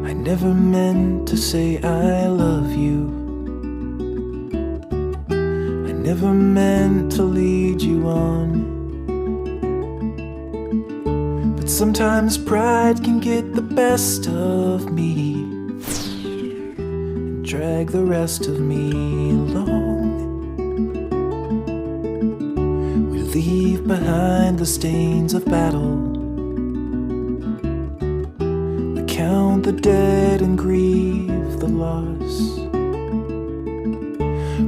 I never meant to say I love you. I never meant to lead you on. But sometimes pride can get the best of me and drag the rest of me along. We leave behind the stains of battle. We count the dead and grieve the loss.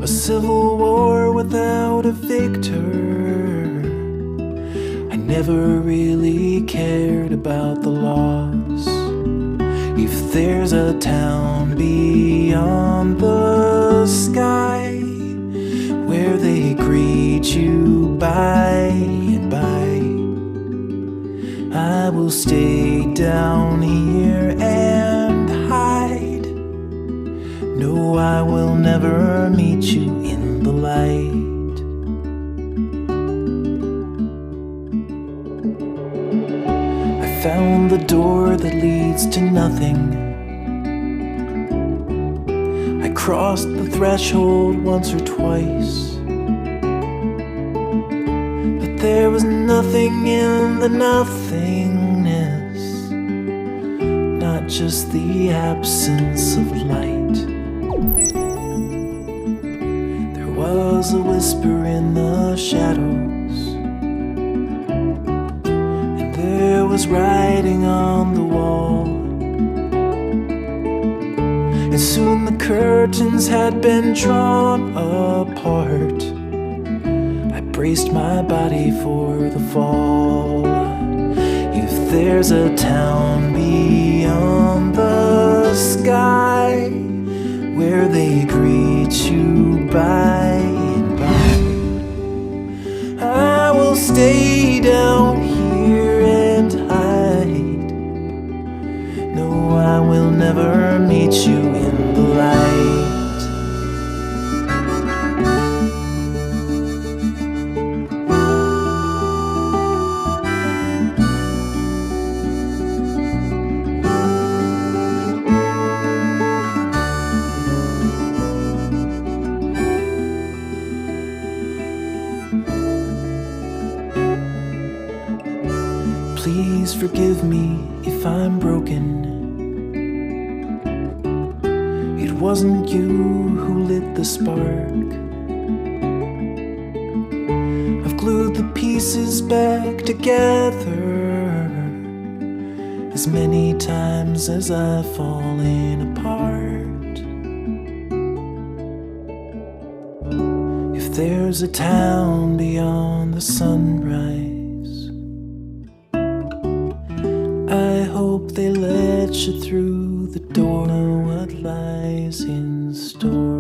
A civil war without a victor. I never really cared about the loss. If there's a town beyond the sky where they greet you by and by, I will stay down here and hide. No, I will never meet you in the light. I found the door that leads to nothing. I crossed the threshold once or twice, but there was nothing in the nothingness, not just the absence of light. There was a whisper in the shadows, and there was writing on the wall. And soon the curtains had been drawn apart. I braced my body for the fall. If there's a town beyond the sky where they greet you by and by, I will stay down here and hide. No, I will never meet you in the light. Please forgive me if I'm broken. It wasn't you who lit the spark. I've glued the pieces back together as many times as I've fallen apart. If there's a town beyond the sunrise, I hope they let you through the door. Know what lies in store.